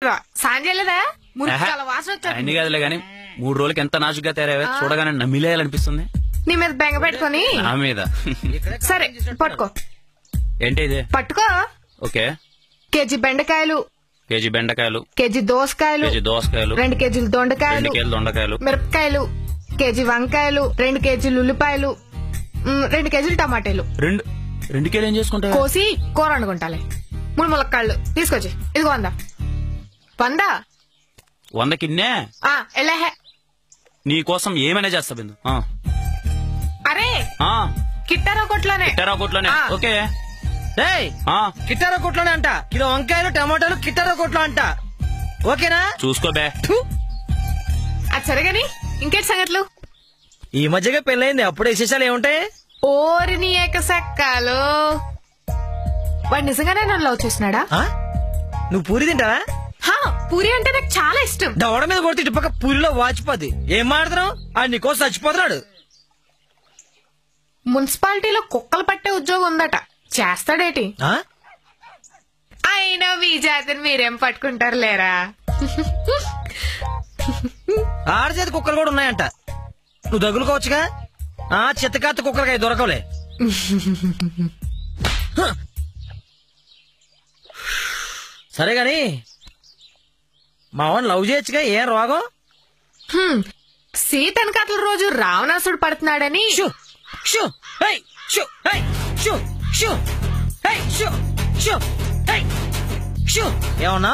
సాయం చేయలేదా? మురికాల వాసన వచ్చేది. అన్ని కాదులే గాని 3 రోజులకి ఎంత నాజుగ్గా తయారయ్యా, చూడగానే నమ్మిలేయాలనిపిస్తుంది. నీ మీద బెంగ పెట్టుకుని నా మీద. సరే పట్టుకో. ఏంటి ఇది? పట్టుకో. ఓకే. కేజీ బెండకాయలు, కేజీ బెండకాయలు, కేజీ దోసకాయలు, కేజీ దోసకాయలు, 2 కేజీలు దొండకాయలు, 2 కేజీలు దొండకాయలు, మిరపకాయలు, కేజీ వంకాయలు, 2 కేజీలు ఉల్లిపాయలు, 2 కేజీలు టమాటాలు. 2 కేజీలు ఏం చేసుకుంటా? కోసి కూర వండుకుంటాలే. 3 ములక్కాళ్ళు తీసుకొచ్చి. ఇదిగో 100 100 కిన్నే. ఎలాహే నీ కోసం ఏమైనా చేస్తా బిందు. అరే కిట్టారా కొట్లోనే. కిట్టారా కొట్లోనే. ఓకే. కిట్టారా కొట్లోనే అంట. కిలో వంకాయలు టమాటాలు కిట్టారా కొట్లో అంట. ఓకేనా? చూసుకోబే. అది సరేగాని ఇంకేటి సంగతులు? ఈ మధ్యగా పెళ్ళైంది, అప్పుడే విశేషాలు ఏముంటాయి? ఓరిని ఏకసెక్కాలు. వాడు నిజంగానే నన్ను లవ్ చేస్తున్నాడా? నువ్వు పూరి తింటావా? పూరి అంటే నాకు చాలా ఇష్టం. దవడ మీద కొడితే ఇటు పక్క పూరిలో వాచిపోద్ది. ఏం మాడుతున్నావు? ఆయన నీకోసం చచ్చిపోతున్నాడు. మున్సిపాలిటీలో కుక్కలు పట్టే ఉద్యోగం ఉందట, చేస్తాడేటి? అయినా మీ జాతిని మీరేం పట్టుకుంటారు లేరా? ఆడచేతి కుక్కలు కూడా ఉన్నాయంట. నువ్వు దగ్గులుకోవచ్చుగా. చిత్తకాత్త కుక్కలకాయ దొరకలే. సరే గాని మా వాడిని లవ్ చేయొచ్చుగా, ఏం రోగం? సీతనకట్ల రోజు రావణాసుడు పడుతున్నాడని. ఏమన్నా?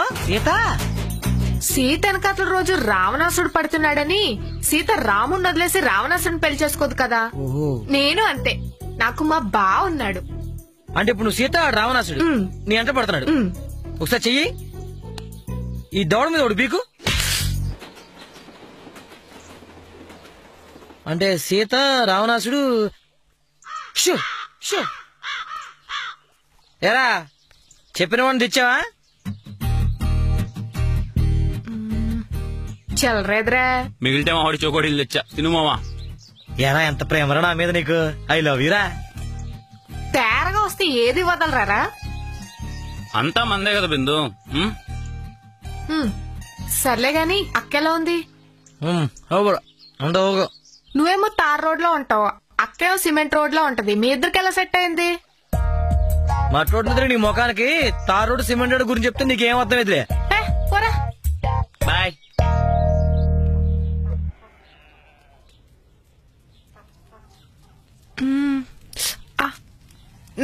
సీతనకట్ల రోజు రావణాసుడు పడుతున్నాడని సీత రాముని వదిలేసి రావణాసుడిని పెళ్లి చేసుకోదు కదా. నేను అంతే. నాకు మా బావ ఉన్నాడు. అంటే ఇప్పుడు నువ్వు సీత రావణాసుడు నీ అంట పడుతున్నాడు. ఒకసారి చెయ్యి. ఈ దవడ మీద ఒకటి పీకు. అంటే సీత రావణాసుడు. ఎరా చెప్పిన వాడిని తెచ్చావా? చల్లరేద్రా. మిగిలితే మా వాడి చోకోడీలు తెచ్చా, తిను మావా. ఎరా ఎంత ప్రేమరా నా మీద నీకు. ఐ లవ్ యూరా. తేరగా వస్తే ఏది వదలరారా? అంతా మందే కదా బిందు. సర్లే గాని అక్కెలా ఉంది? నువ్వేమో తార్ రోడ్ లో ఉంటావు, అక్కేమో సిమెంట్ రోడ్ లో ఉంటది. మీ ఇద్దరికి ఎలా సెట్ అయింది? మా రోడ్ మీద నీ ముఖానికి తార్ రోడ్ సిమెంట్ రోడ్ గురించి చెప్తే నీకేం అర్థం అవుతులే. పోరా. బాయ్.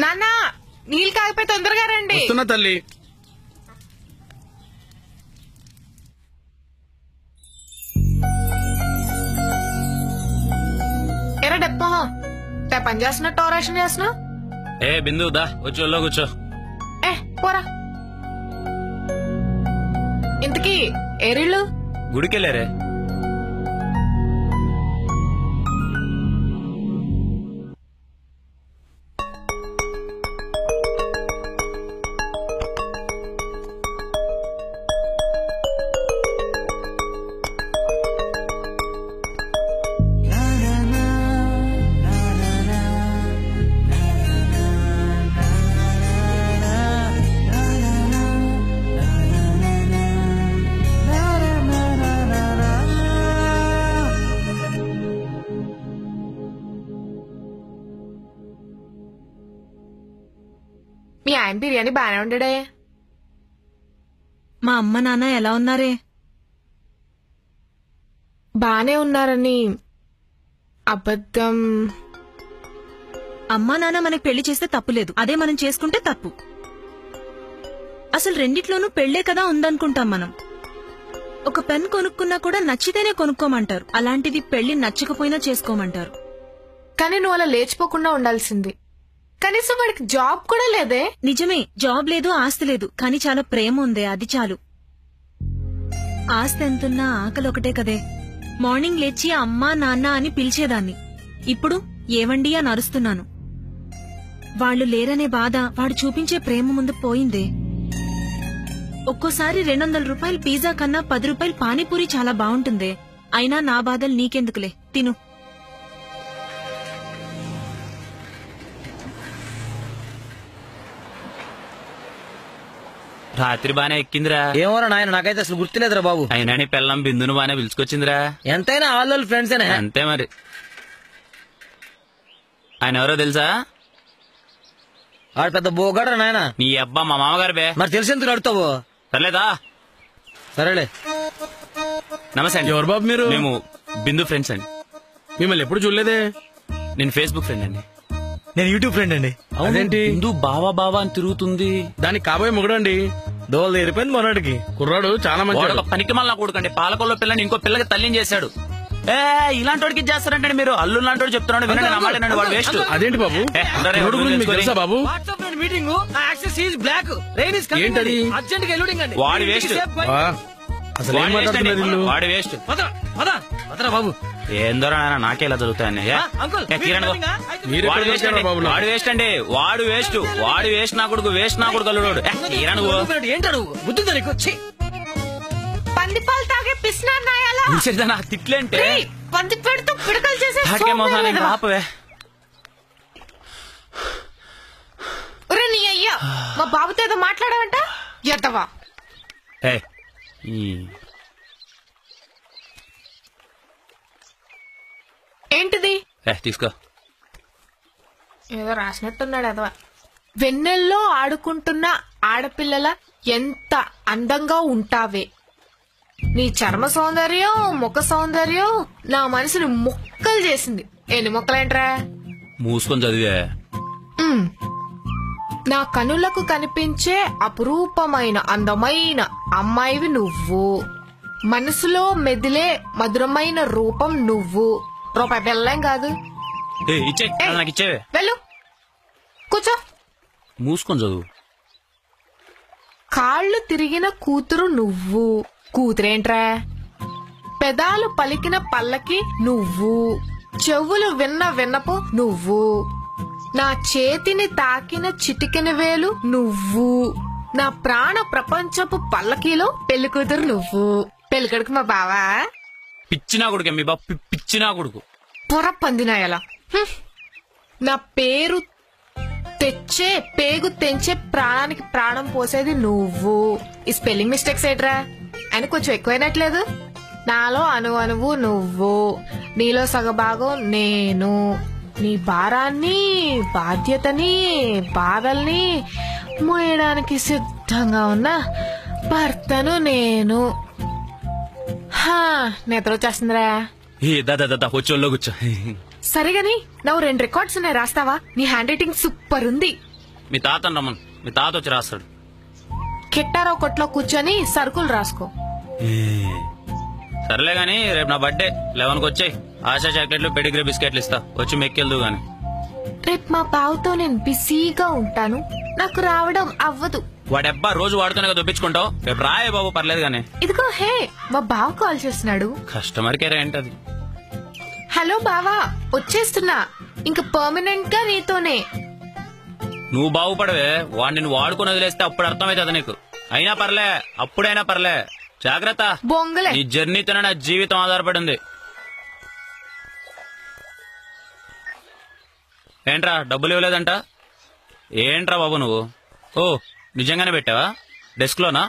నాన్న నీళ్ళు కాగిపోయి తొందరగా రండి. వస్తున్నా తల్లి. ఎరా డబ్బా పని చేస్తున్నట్టు ఆపరేషన్ చేస్తున్నావు? ఏ బిందు దా వచ్చి ఒళ్ళో కూర్చో. పోరా. ఇంతకీ ఏరిళ్ళు గుడికెళ్ళారే. మీ ఆయన బిర్యానీ బానే ఉండడే. మా అమ్మ నాన్న ఎలా ఉన్నారే? బానే ఉన్నారని అబద్ధం. అమ్మా నాన్న మనకి పెళ్లి చేస్తే తప్పులేదు, అదే మనం చేసుకుంటే తప్పు. అసలు రెండిట్లోనూ పెళ్లే కదా ఉందనుకుంటాం మనం. ఒక పెన్ కొనుక్కున్నా కూడా నచ్చితేనే కొనుక్కోమంటారు, అలాంటిది పెళ్లి నచ్చకపోయినా చేసుకోమంటారు. కానీ నువ్వు అలా లేచిపోకుండా ఉండాల్సింది. కనీసం వాడికి జాబ్ కూడా లేదే. నిజమే, జాబ్ లేదు, ఆస్తి లేదు, కానీ చాలా ప్రేమ ఉందే, అది చాలు. ఆస్తి ఎంతున్నా ఆకలి ఒకటే కదే. మార్నింగ్ లేచి అమ్మా నాన్న అని పిలిచేదాన్ని, ఇప్పుడు ఏవండి అని అరుస్తున్నాను. వాళ్లు లేరనే బాధ వాడు చూపించే ప్రేమ ముందు పోయిందే. ఒక్కోసారి 200 రూపాయలు పిజ్జా కన్నా 10 రూపాయలు పానీపూరి చాలా బాగుంటుందే. అయినా నా బాధలు నీకెందుకులే, తిను. రాత్రి బానే ఎక్కిందిరా. ఏమోరా నాయన, నాకైతే అసలు గుర్తులేదురా బాబు. అయినా నీ పిల్లం బిందును బానే పిలుచుకొచ్చిందిరా. ఎంతైనా ఆల్ ఫ్రెండ్స్ అంతే మరి. ఆయన ఎవరో తెలుసా? ఆడు పెద్ద బోగాడరా నాయన. నీ అబ్బా మా మామగారు బే. మరి తెలిసి ఎందుకు అడుగుతావు? సర్లేదా? సరేలే. నమస్తే అండి. ఎవరు బాబు మీరు? మేము బిందు ఫ్రెండ్స్ అండి. మిమ్మల్ని ఎప్పుడు చూడలేదే. నేను ఫేస్బుక్ ఫ్రెండ్ అండి. నేను యూట్యూబ్ ఫ్రెండ్ అండి. అదేంటి బిందు బావా బావా అని తిరుగుతుంది. దానికి కాబోయే మొగడండి. దోలు తీరిపోయింది మొన్నటికి. కుర్రాడు చాలా మంచి. వాడు ఒక పనికి మళ్ళా కొడుకండి. పాలకొల్లో పిల్లని ఇంకో పిల్లకి తల్లిని చేశాడు. ఇలాంటి వాడికి చేస్తారంటే మీరు అల్లు లాంటి వాడు చెప్తున్నాడు. వినండి, నమ్మాలండి. వాడు వేస్ట్. అదేంటి బాబు? కుర్రాడు గురించి మీకు తెలుసా బాబు? WhatsApp meeting access is block. Rain is coming. ఏంటది? అర్జెంట్ గా ఎల్లుడింగ్ అండి. వాడి వేస్ట్. అసలు ఏం మాట్లాడుతున్నారు వీళ్ళు? వాడు వేస్ట్. వదరా బాబు. ఏందోరా నాయన, నాకే ఇలా జరుగుతాయని. అంకుల్ వాడు వేస్ట్ అండి. వాడు వేస్ట్ అండి. వాడు వేస్ట్. వాడు వేస్ట్ నా కొడుకు. వేస్ట్ నా కొడుకు అల్లుడు. ఏంటాడు బుద్ధి నీకు? పందిపాలు తాగే పిసినారు నాయాలా. నా తిట్లేంటే పంది పెడుతూ పిడకలు చేసే ఆపవే. ఒరే నీ అయ్యా, మా బాబుతో ఏదో మాట్లాడవంట. ఎద్దవా ఏంటిది? తీసుకో. ఏదో రాసినట్టున్నాడు అదవా. వెన్నెల్లో ఆడుకుంటున్న ఆడపిల్లల ఎంత అందంగా ఉంటావే. నీ చర్మ సౌందర్యం, ముఖ సౌందర్యం నా మనసుని మొక్కలు చేసింది. ఎన్ని మొక్కలేంట్రా? మూసుకొని చదివే. నా కనులకు కనిపించే అపురూపమైన అందమైన అమ్మాయివి నువ్వు. మనసులో మెదిలే మధురమైన రూపం నువ్వు. రూపాయి బెల్లం కాదు. నాకు ఇచ్చేవే. వెళ్ళు, కూర్చో. మూసుకొని చదువు. కాళ్ళు తిరిగిన కూతురు నువ్వు. కూతురేంట్రా? పెదాలు పలికిన పల్లకి నువ్వు. చెవులు విన్న విన్నపు నువ్వు. నా చేతిని తాకిన చిటికెన వేలు నువ్వు. నా ప్రాణ ప్రపంచపు పల్లకీలో పెళ్లి కూతురు నువ్వు. పెళ్ళికొడుకు మా బావా. పిచ్చినా కొడుకు మీ బాబు. పిచ్చినా కొడుకు. పొర పందినాయలా. నా పేరు తెచ్చే పేగు తెంచే ప్రాణానికి ప్రాణం పోసేది నువ్వు. ఈ స్పెల్లింగ్ మిస్టేక్స్ ఏట్రా అని కొంచెం ఎక్కువైనట్లేదు. నాలో అణువు నువ్వు. నీలో సగభాగం నేను. నీ భారాన్ని, బాధ్యతని, బాధల్ని మోయడానికి సిద్ధంగా ఉన్న భర్తను నేను. నిద్ర వచ్చేస్తుందిరా. వచ్చోళ్ళలో కూర్చో. సరేగాని నువ్వు 2 రికార్డ్స్ ఉన్నాయి, రాస్తావా? నీ హ్యాండ్ రైటింగ్ సూపర్ ఉంది. మీ తాత రమ్మను. మీ తాత వచ్చి రాస్తాడు. కిట్టారో కొట్లో కూర్చొని సరుకులు రాసుకో. సర్లే గాని రేపు నా బర్త్డే 11కి వచ్చాయి. ఆశా చాక్లెట్లు, పెడిగ్రీ బిస్కెట్లు ఇస్తా. వచ్చి మెక్కెళ్దు గాని. రేపు మా బావుతో నేను బిజీగా ఉంటాను. నాకు రావడం అవ్వదు. వాడెబ్బా రోజు వాడుతూనే దొప్పించుకుంటావు. రేపు రాయే బాబు, పర్లేదు గాని. ఇదిగో హే, మా బావ కాల్ చేస్తున్నాడు. కస్టమర్ కేర్ ఏంటది? హలో బావా, వచ్చేస్తున్నా. ఇంక పర్మనెంట్ గా నీతోనే. నువ్వు బాగుపడవే. వాడిని నువ్వు వాడుకుని వదిలేస్తే అప్పుడు అర్థమైతుంది నీకు. అయినా పర్లే, అప్పుడైనా పర్లే. జాగ్రత్త. బొంగలే. నీ జర్నీతోనే నా జీవితం ఆధారపడింది. ఏంట్రా డబ్బులు ఇవ్వలేదంట? ఏంట్రా బాబు నువ్వు? ఓ నిజంగానే పెట్టావా డెస్క్ లోనా?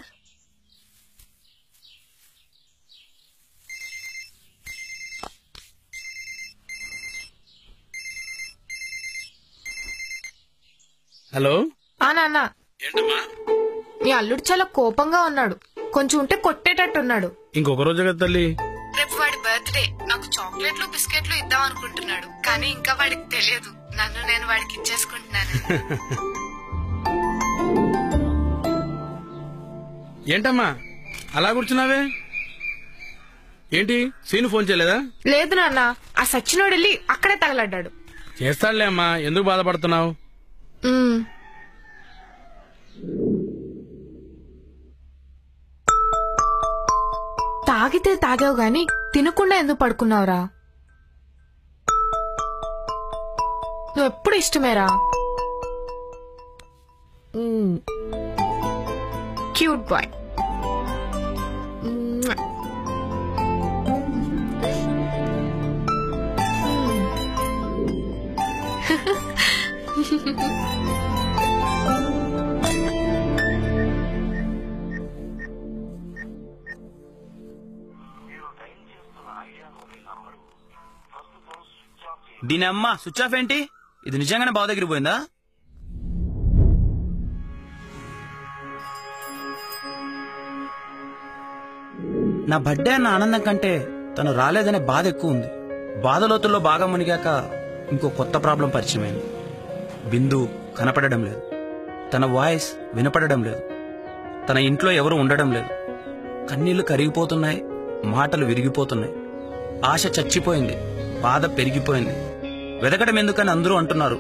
హలో. నాన్న, మీ అల్లుడు చాలా కోపంగా ఉన్నాడు. కొంచెం ఉంటే కొట్టేటట్టున్నాడు. ఇంకొక రోజు కదా తల్లి. రేపు వాడి బర్త్డే. నాకు చాక్లెట్లు బిస్కెట్లు ఇద్దాం అనుకుంటున్నాడు. కానీ ఇంకా వాడికి తెలియదు నన్ను నేను వాడికి ఇచ్చేసుకుంటున్నాను. ఏంటమ్మా అలా కూర్చున్నావే? ఏంటి సీను ఫోన్ చేయలేదా? లేదు నాన్న, ఆ సచ్చినోడు వెళ్ళి అక్కడే తగలడ్డాడు. చేస్తాడులే అమ్మా, ఎందుకు బాధపడుతున్నావు? తాగితే తాగావు గాని తినకుండా ఎందుకు పడుకున్నావురా? నువ్వు ఎప్పుడు ఇష్టమేరా. Cute boy. దీని అమ్మ స్విచ్ ఆఫ్ ఏంటి? ఇది నిజంగానే బావ దగ్గరికి పోయిందా? నా బర్త్డే అన్న ఆనందం కంటే తను రాలేదనే బాధ ఎక్కువ ఉంది. బాధలోతుల్లో బాగా మునిగాక ఇంకో కొత్త ప్రాబ్లం పరిచయమైంది. బిందు కనపడడం లేదు, తన వాయిస్ వినపడడం లేదు, తన ఇంట్లో ఎవరు ఉండడం లేదు. కన్నీళ్లు కరిగిపోతున్నాయి, మాటలు విరిగిపోతున్నాయి. ఆశ చచ్చిపోయింది, బాధ పెరిగిపోయింది. వెతకడం ఎందుకని అందరూ అంటున్నారు,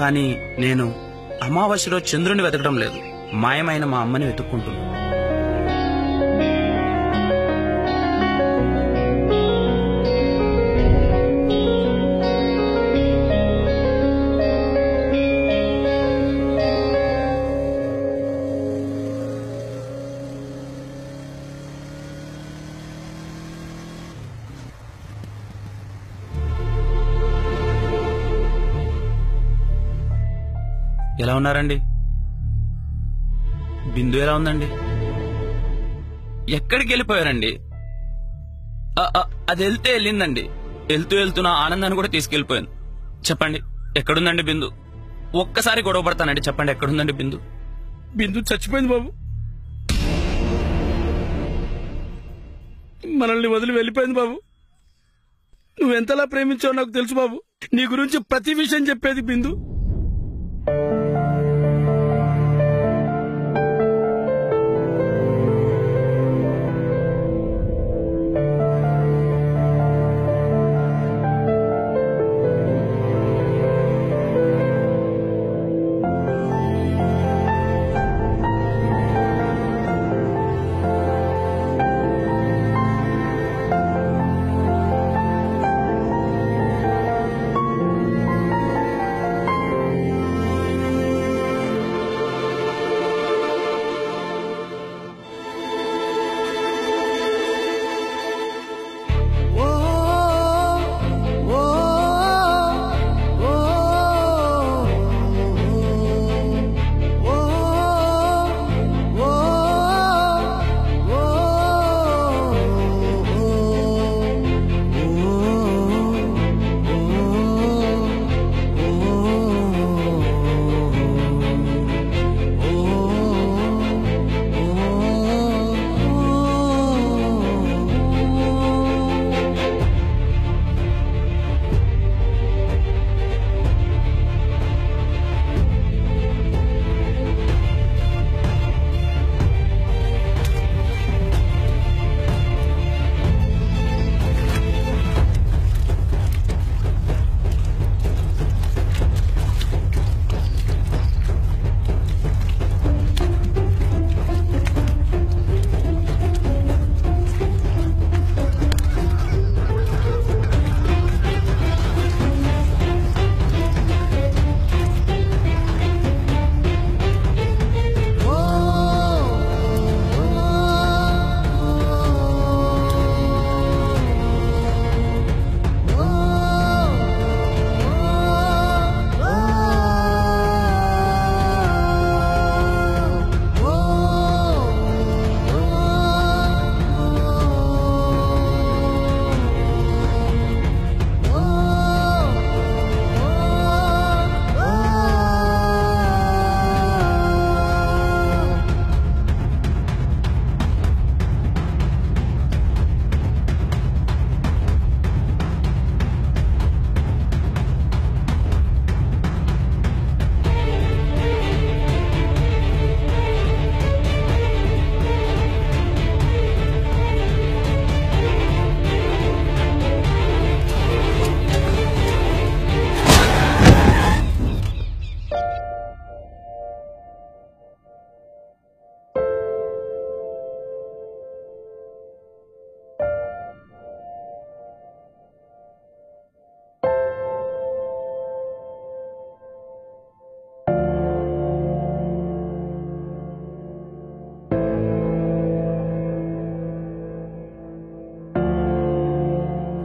కానీ నేను అమావాస్యలో చంద్రుని వెతకడం లేదు, మాయమైన మా అమ్మని వెతుక్కుంటున్నాను. ఎలా ఉన్నారండి? బిందు ఎలా ఉందండి? ఎక్కడికి వెళ్ళిపోయారండి? అది వెళ్తే వెళ్ళిందండి, వెళ్తూ నా ఆనందాన్ని కూడా తీసుకెళ్లిపోయాను. చెప్పండి ఎక్కడుందండి బిందు? ఒక్కసారి గొడవ పడతానండి, చెప్పండి ఎక్కడుందండి బిందు? బిందు చచ్చిపోయింది బాబు, మనల్ని వదిలి వెళ్ళిపోయింది బాబు. నువ్వెంతలా ప్రేమించావో నాకు తెలుసు బాబు. నీ గురించి ప్రతి విషయం చెప్పేది బిందు.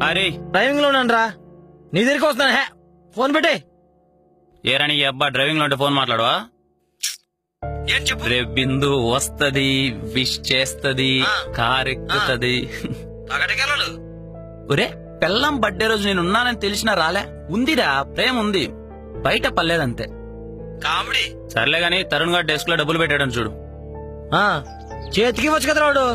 అరే డ్రైవింగ్ లో ఉన్నాను రా, నీ దగ్గరికి వస్తున్నాను. ఫోన్ పెట్టే. ఏరా నీ అబ్బా డ్రైవింగ్ లో ఉంటే ఫోన్ మాట్లాడవా? రేపు బిందు వస్తది, విష్ చేస్తది, కార్ ఎక్కుతది. ఒరే పెళ్ళం బర్త్డే రోజు నేను ఉన్నానని తెలిసినా రాలే. ఉందిరా, ప్రేమ ఉంది, బయట పర్లేదంతే. కామెడీ సర్లే గాని తరుణ్ గారు డెస్క్ లో డబ్బులు పెట్టాడని చూడు. చేతికి వచ్చు కదా వాడు.